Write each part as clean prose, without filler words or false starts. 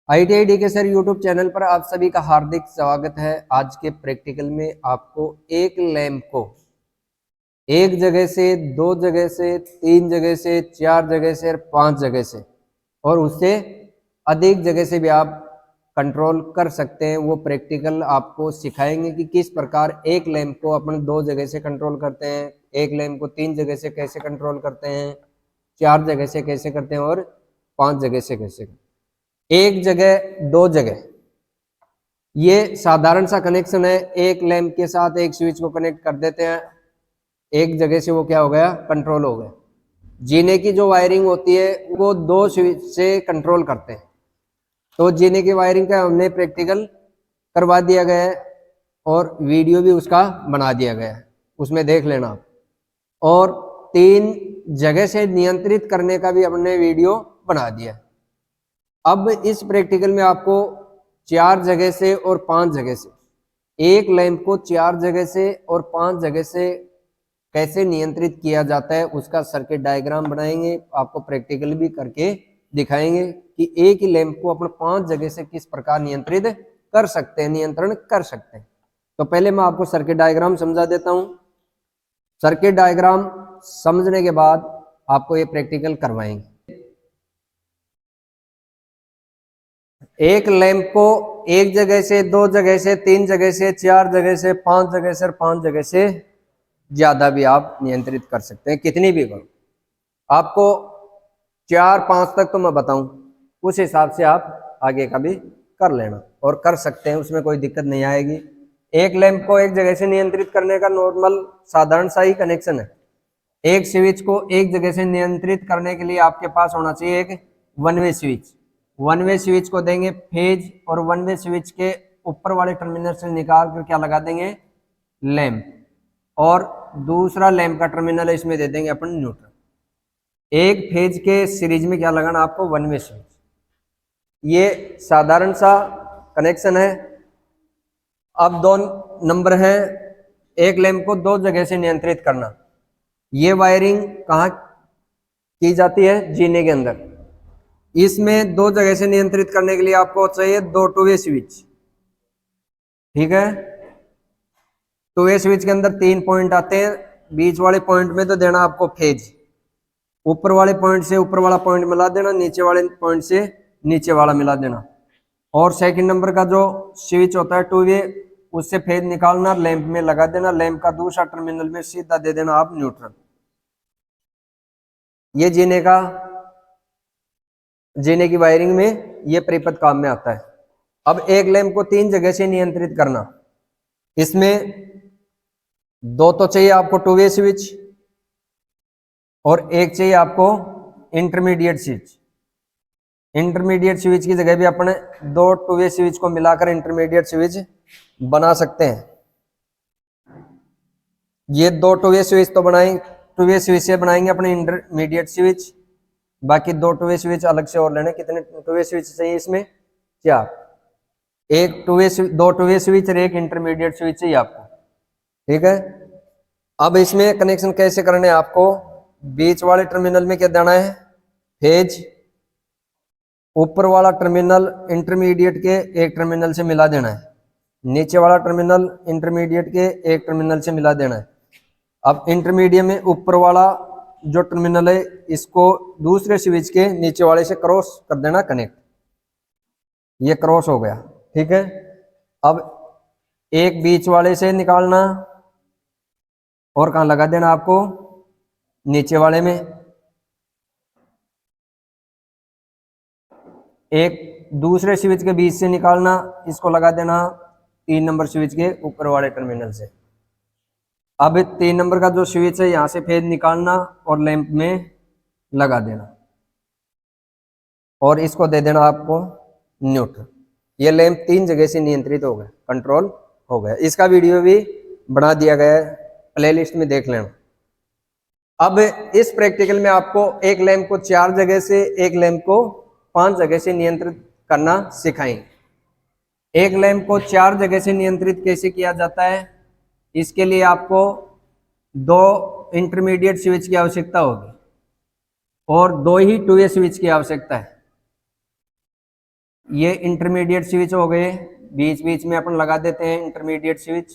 ITI D के sir YouTube channel पर आप सभी का हार्दिक स्वागत है। आज के प्रैक्टिकल में आपको एक लैंप को एक जगह से, दो जगह से, तीन जगह से, चार जगह से और पांच जगह से और उससे अधिक जगह से भी आप कंट्रोल कर सकते हैं। वो प्रैक्टिकल आपको सिखाएंगे कि किस प्रकार एक लैंप को अपन दो जगह से कंट्रोल करते हैं, एक लैंप को तीन जगह से कैसे कंट्रोल करते हैं, चार जगह से कैसे करते हैं और पांच जगह से कैसे करते हैं। एक जगह, दो जगह, ये साधारण सा कनेक्शन है। एक लैंप के साथ एक स्विच को कनेक्ट कर देते हैं, एक जगह से वो क्या हो गया, कंट्रोल हो गया। जीने की जो वायरिंग होती है वो दो स्विच से कंट्रोल करते हैं। तो जीने की वायरिंग का हमने प्रैक्टिकल करवा दिया गया है और वीडियो भी उसका बना दिया गया है, उसमें देख लेना आप। और तीन जगह से नियंत्रित करने का भी हमने वीडियो बना दिया है। अब इस प्रैक्टिकल में आपको चार जगह से और पांच जगह से, एक लैंप को चार जगह से और पांच जगह से कैसे नियंत्रित किया जाता है उसका सर्किट डायग्राम बनाएंगे, आपको प्रैक्टिकल भी करके दिखाएंगे कि एक ही लैंप को अपन पांच जगह से किस प्रकार नियंत्रित कर सकते हैं, नियंत्रण कर सकते हैं। तो पहले मैं आपको सर्किट डायग्राम समझा देता हूं। सर्किट डायग्राम समझने के बाद आपको ये प्रैक्टिकल करवाएंगे। एक लैंप को एक जगह से, दो जगह से, तीन जगह से, चार जगह से, पांच जगह से और पांच जगह से ज्यादा भी आप नियंत्रित कर सकते हैं, कितनी भी करो। आपको चार पांच तक तो मैं बताऊं, उस हिसाब से आप आगे का भी कर लेना और कर सकते हैं, उसमें कोई दिक्कत नहीं आएगी। एक लैंप को एक जगह से नियंत्रित करने का नॉर्मल साधारण सा ही कनेक्शन है। एक स्विच को एक जगह से नियंत्रित करने के लिए आपके पास होना चाहिए एक one way switch. One way switch को देंगे फेज और वन वे स्विच के ऊपर वाले टर्मिनल से निकाल कर क्या लगा देंगे, लैंप, और दूसरा लैंप का टर्मिनल है इसमें दे देंगे अपन न्यूट्रल। एक फेज के सीरीज में क्या लगाना आपको, वन वे स्विच। ये साधारण सा कनेक्शन है। अब दो नंबर है, एक लैंप को दो जगह से नियंत्रित करना। ये वायरिंग कहाँ की जाती है, जीने के अंदर। इसमें दो जगह से नियंत्रित करने के लिए आपको चाहिए दो टू वे स्विच, ठीक है। टू वे स्विच के अंदर तीन पॉइंट आते हैं, बीच वाले पॉइंट में तो देना आपको फेज, ऊपर वाले पॉइंट से ऊपर वाला पॉइंट मिला देना, नीचे वाले पॉइंट से नीचे वाला मिला देना। और सेकंड नंबर का जो स्विच होता है टू वे, उससे फेज निकालना, लैंप में लगा देना, लैंप का दूसरा टर्मिनल में सीधा दे देना आप न्यूट्रल। ये जीने की वायरिंग में ये परिपथ काम में आता है। अब एक लैंप को तीन जगह से नियंत्रित करना, इसमें दो तो चाहिए आपको टू वे स्विच और एक चाहिए आपको इंटरमीडिएट स्विच। इंटरमीडिएट स्विच की जगह भी अपने दो टू वे स्विच को मिलाकर इंटरमीडिएट स्विच बना सकते हैं। ये दो टू वे स्विच तो बनाएंगे, टू वे स्विच से बनाएंगे अपने इंटरमीडिएट स्विच। बाकी दो टू वे स्विच अलग से और लेने। कितने टू वे स्विच चाहिए इसमें, चार। एक टू वे, दो टू वे स्विच और एक इंटरमीडिएट स्विच चाहिए आपको, ठीक है। अब इसमें कनेक्शन कैसे करने हैं आपको, बीच वाले टर्मिनल में क्या देना है, फेज। ऊपर वाला टर्मिनल इंटरमीडिएट के एक टर्मिनल से मिला देना है, नीचे वाला टर्मिनल इंटरमीडिएट के एक टर्मिनल से मिला देना है। अब इंटरमीडिएट में ऊपर वाला जो टर्मिनल है इसको दूसरे स्विच के नीचे वाले से क्रॉस कर देना कनेक्ट, ये क्रॉस हो गया, ठीक है। अब एक बीच वाले से निकालना और कहां लगा देना आपको, नीचे वाले में। एक दूसरे स्विच के बीच से निकालना, इसको लगा देना तीन नंबर स्विच के ऊपर वाले टर्मिनल से। अब तीन नंबर का जो स्विच है यहां से फेज निकालना और लैंप में लगा देना और इसको दे देना आपको न्यूट्रल। ये लैंप तीन जगह से नियंत्रित हो गया, कंट्रोल हो गया। इसका वीडियो भी बना दिया गया है, प्लेलिस्ट में देख लेना। अब इस प्रैक्टिकल में आपको एक लैंप को चार जगह से, एक लैंप को पांच जगह से नियंत्रित करना सिखाएंगे। एक लैंप को चार जगह से नियंत्रित कैसे किया जाता है, इसके लिए आपको दो इंटरमीडिएट स्विच की आवश्यकता होगी और दो ही टू वे स्विच की आवश्यकता है। ये इंटरमीडिएट स्विच हो गए, बीच बीच में अपन लगा देते हैं इंटरमीडिएट स्विच।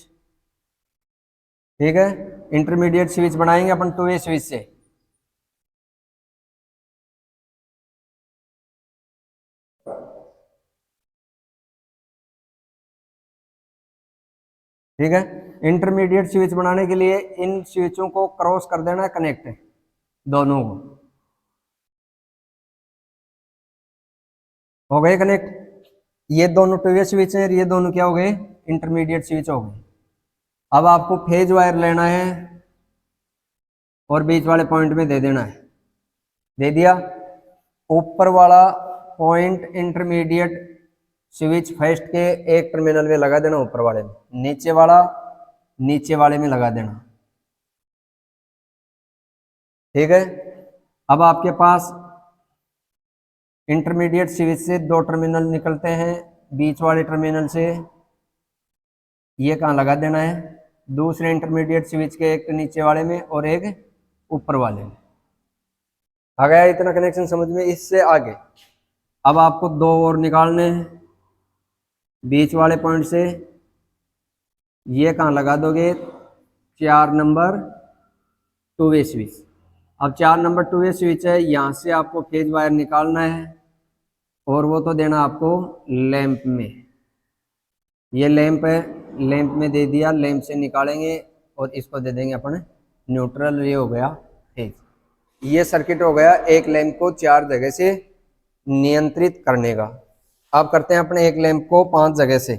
ठीक है, इंटरमीडिएट स्विच बनाएंगे अपन 2 वे स्विच से। ठीक है, इंटरमीडिएट स्विच बनाने के लिए इन स्विचों को क्रॉस कर देना है, कनेक्ट दोनों को। हो गए कनेक्ट, ये दोनों 2 वे स्विच हैं, ये दोनों क्या हो गए, इंटरमीडिएट स्विच हो गए। अब आपको फेज वायर लेना है और बीच वाले पॉइंट में दे देना है, दे दिया। ऊपर वाला पॉइंट इंटरमीडिएट स्विच फर्स्ट के एक टर्मिनल में लगा देना, ऊपर वाले में, नीचे वाला नीचे वाले में लगा देना। ठीक है, अब आपके पास इंटरमीडिएट स्विच से 2 टर्मिनल निकलते हैं, बीच वाले टर्मिनल से ये कहाँ लगा देना है, दूसरे इंटरमीडिएट स्विच के एक नीचे वाले में और एक ऊपर वाले में। आ गया इतना कनेक्शन समझ में? इससे आगे अब आपको 2 और निकालने हैं, बीच वाले पॉइंट से ये कहाँ लगा दोगे, 4 नंबर 2 वे स्विच। अब 4 नंबर 2 वे स्विच है, यहाँ से आपको फेज वायर निकालना है और वो तो देना आपको लैंप में। ये लैंप है, लैंप में दे दिया, लैंप से निकालेंगे और इसको दे देंगे अपन न्यूट्रल। ये हो गया फेज। ये सर्किट हो गया एक लैंप को 4 जगह से नियंत्रित करने का। अब करते हैं अपने एक लैंप को 5 जगह से।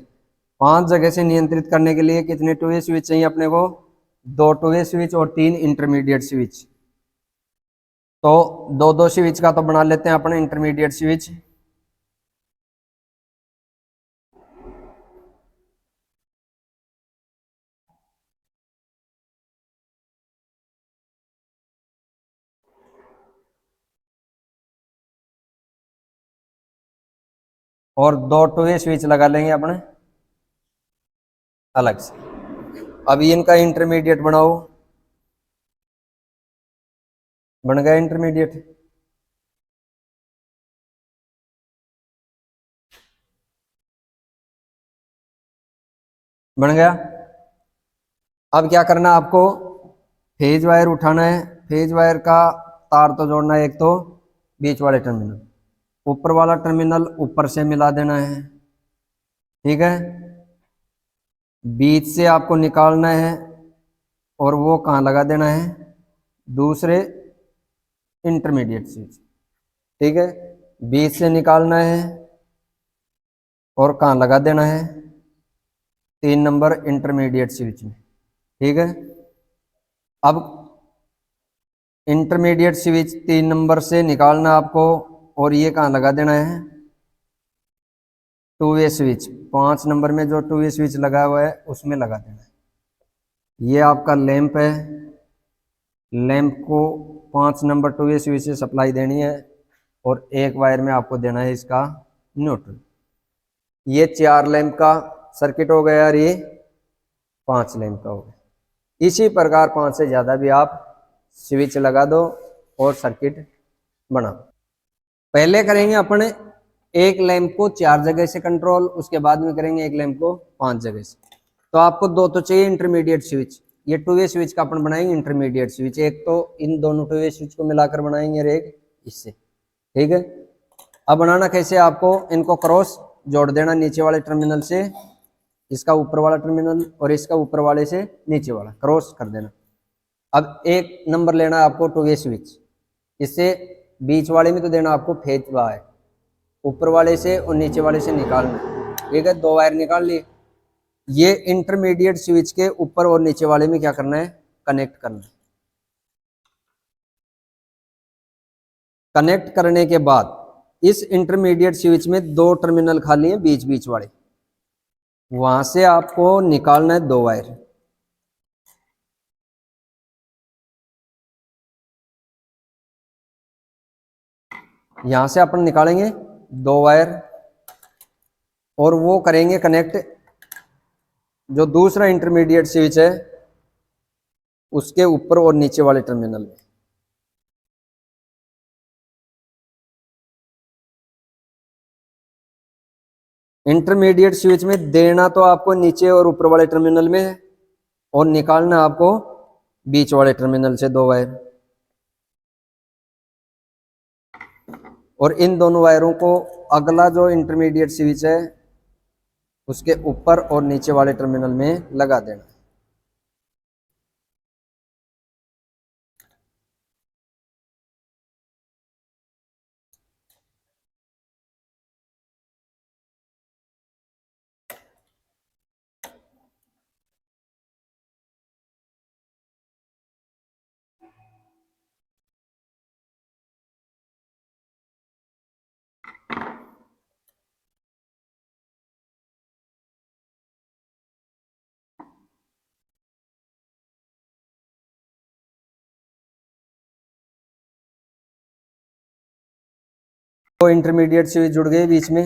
5 जगह से नियंत्रित करने के लिए कितने 2 वे स्विच चाहिए अपने को, 2 2 वे स्विच और 3 इंटरमीडिएट स्विच। तो 2 स्विच का तो बना लेते हैं अपने इंटरमीडिएट स्विच। और 2 2 वे स्विच लगा लेंगे अपने अलग से। अब इनका इंटरमीडिएट बनाओ, बन गया इंटरमीडिएट। बन गया। अब क्या करना है आपको, फेज वायर उठाना है, फेज वायर का तार तो जोड़ना है, एक तो बीच वाले टर्मिनल, ऊपर वाला टर्मिनल ऊपर से मिला देना है। ठीक है, बीच से आपको निकालना है और वो कहाँ लगा देना है, दूसरे इंटरमीडिएट स्विच। ठीक है, बीच से निकालना है और कहाँ लगा देना है, 3 नंबर इंटरमीडिएट स्विच में। ठीक है, अब इंटरमीडिएट स्विच 3 नंबर से निकालना आपको और ये कहाँ लगा देना है, 2 वे स्विच। 5 नंबर में जो 2 वे स्विच लगा हुआ है उसमें लगा देना है। ये आपका लैंप है, लैंप को 5 नंबर 2 वे स्विच से सप्लाई देनी है और एक वायर में आपको देना है इसका न्यूट्रल। ये 4 लैंप का सर्किट हो गया और ये 5 लैंप का हो गया। इसी प्रकार 5 से ज़्यादा भी आप स्विच लगा दो और सर्किट बना। पहले करेंगे अपने एक लैंप को 4 जगह से कंट्रोल, उसके बाद में करेंगे एक लैंप को 5 जगह से। तो आपको 2 तो चाहिए इंटरमीडिएट स्विच। ये 2 वे स्विच का अपन बनाएंगे इंटरमीडिएट स्विच, एक तो इन दोनों 2 वे स्विच को मिलाकर बनाएंगे और एक इससे। ठीक है, अब बनाना कैसे, आपको इनको क्रॉस जोड़ देना नीचे वाले टर्मिनल से, इसका ऊपर वाला टर्मिनल और इसका ऊपर वाले से नीचे वाला क्रॉस कर देना। अब एक नंबर लेना है आपको 2 वे स्विच, इससे बीच वाले में तो देना आपको फेज वायर, ऊपर वाले से और नीचे वाले से निकालना। ठीक है, 2 वायर निकाल लिए। ये इंटरमीडिएट स्विच के ऊपर और नीचे वाले में क्या करना है, कनेक्ट करना है। कनेक्ट करने के बाद इस इंटरमीडिएट स्विच में 2 टर्मिनल खाली हैं बीच बीच वाले, वहां से आपको निकालना है 2 वायर। यहां से अपन निकालेंगे 2 वायर और वो करेंगे कनेक्ट जो दूसरा इंटरमीडिएट स्विच है उसके ऊपर और नीचे वाले टर्मिनल में। इंटरमीडिएट स्विच में देना तो आपको नीचे और ऊपर वाले टर्मिनल में है, और निकालना आपको बीच वाले टर्मिनल से 2 वायर। और इन दोनों वायरों को अगला जो इंटरमीडिएट स्विच है उसके ऊपर और नीचे वाले टर्मिनल में लगा देना। तो इंटरमीडिएट स्विच जुड़ गए बीच में।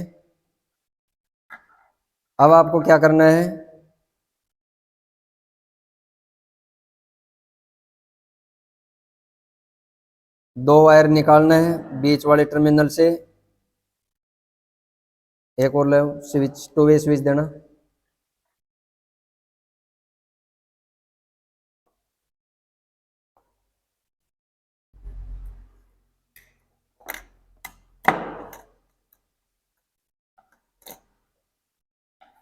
अब आपको क्या करना है, दो वायर निकालना है बीच वाले टर्मिनल से। एक और ले स्विच, 2 वे स्विच देना।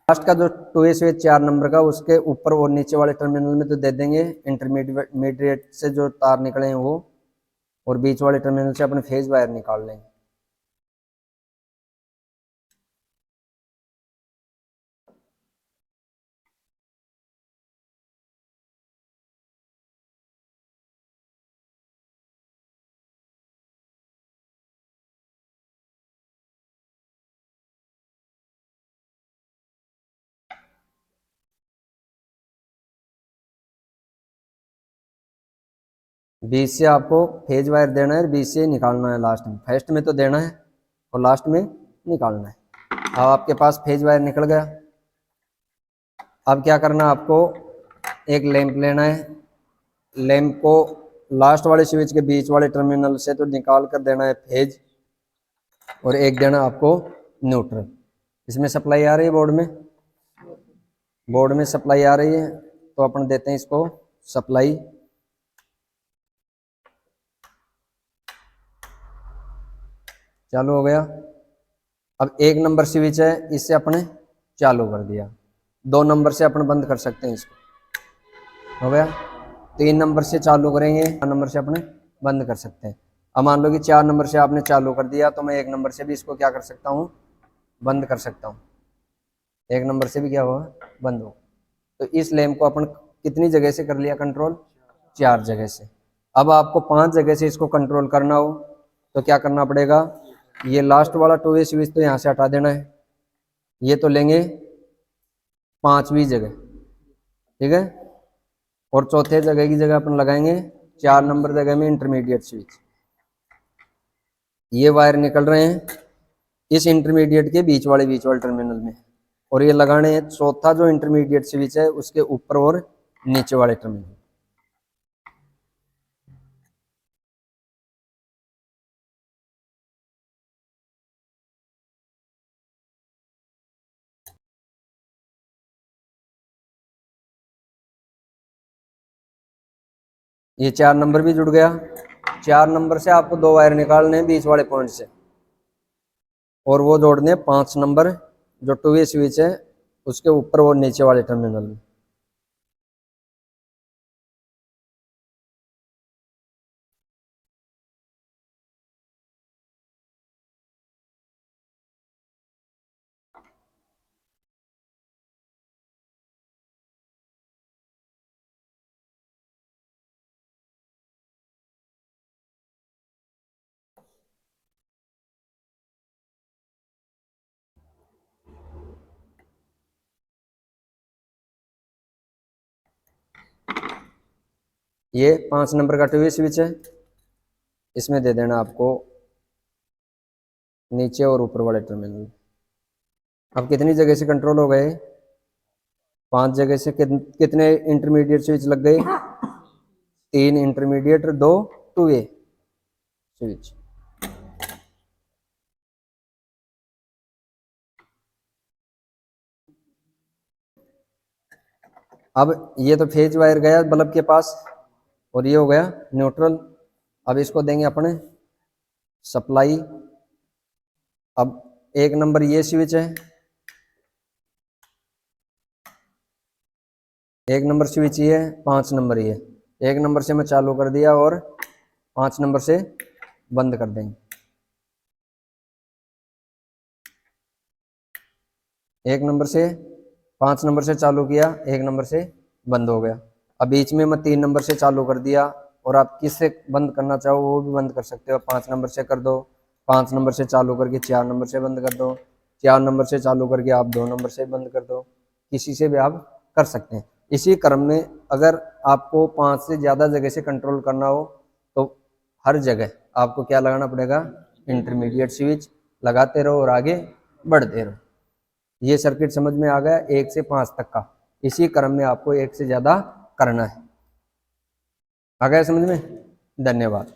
लास्ट का जो 2 वे स्विच 4 नंबर का, उसके ऊपर और नीचे वाले टर्मिनल में तो दे देंगे इंटरमीडिएट से जो तार निकले हैं वो, और बीच वाले टर्मिनल से अपने फेज वायर निकाल लेंगे। बीच से आपको फेज वायर देना है, बीच से निकालना है लास्ट में। फर्स्ट में तो देना है और लास्ट में निकालना है। अब आपके पास फेज वायर निकल गया। अब क्या करना, आपको एक लैंप लेना है। लैंप को लास्ट वाले स्विच के बीच वाले टर्मिनल से तो निकाल कर देना है फेज, और एक देना आपको न्यूट्रल। इसमें सप्लाई आ रही है बोर्ड में, बोर्ड में सप्लाई आ रही है, तो अपन देते हैं इसको सप्लाई। चालू हो गया। अब 1 नंबर स्विच है, इससे अपने चालू कर दिया। 2 नंबर से अपन बंद कर सकते हैं इसको, हो गया। 3 नंबर से चालू करेंगे, 4 नंबर से अपने बंद कर सकते हैं। अब मान लो कि 4 नंबर से आपने चालू कर दिया, तो मैं 1 नंबर से भी इसको क्या कर सकता हूँ, बंद कर सकता हूँ। 1 नंबर से भी क्या होगा, बंद हो। तो इस लैंप को अपन कितनी जगह से कर लिया कंट्रोल, 4 जगह से। अब आपको 5 जगह से इसको कंट्रोल करना हो तो क्या करना पड़ेगा, ये लास्ट वाला 2 वे स्विच तो यहाँ से हटा देना है, ये तो लेंगे 5वीं जगह, ठीक है। और चौथे जगह की जगह अपन लगाएंगे 4 नंबर जगह में इंटरमीडिएट स्विच। ये वायर निकल रहे हैं इस इंटरमीडिएट के बीच वाले टर्मिनल में, और ये लगाने हैं चौथा जो इंटरमीडिएट स्विच है उसके ऊपर और नीचे वाले टर्मिनल। ये 4 नंबर भी जुड़ गया। 4 नंबर से आपको 2 वायर निकालने हैं बीच वाले पॉइंट से, और वो जोड़ने 5 नंबर जो 2 वे स्विच है उसके ऊपर और नीचे वाले टर्मिनल में। ये 5 नंबर का 2 वे स्विच है, इसमें दे देना आपको नीचे और ऊपर वाले टर्मिनल। अब कितनी जगह से कंट्रोल हो गए, 5 जगह से। कितने इंटरमीडिएट स्विच लग गए, 3 इंटरमीडिएट, 2 2 वे स्विच। अब ये तो फेज वायर गया बल्ब के पास और ये हो गया न्यूट्रल। अब इसको देंगे अपने सप्लाई। अब 1 नंबर ये स्विच है, 1 नंबर स्विच ये है, 5 नंबर ये। 1 नंबर से मैं चालू कर दिया और 5 नंबर से बंद कर देंगे। 1 नंबर से 5 नंबर से चालू किया, 1 नंबर से बंद हो गया। अब बीच में मैं 3 नंबर से चालू कर दिया और आप किससे बंद करना चाहो वो भी बंद कर सकते हो। 5 नंबर से कर दो, 5 नंबर से चालू करके 4 नंबर से बंद कर दो, 4 नंबर से चालू करके आप 2 नंबर से बंद कर दो, किसी से भी आप कर सकते हैं। इसी क्रम में अगर आपको 5 से ज़्यादा जगह से कंट्रोल करना हो तो हर जगह आपको क्या लगाना पड़ेगा, इंटरमीडिएट स्विच लगाते रहो और आगे बढ़ते रहो। ये सर्किट समझ में आ गया 1 से 5 तक का। इसी क्रम में आपको 1 से ज़्यादा करना है। आ गया समझ में? धन्यवाद।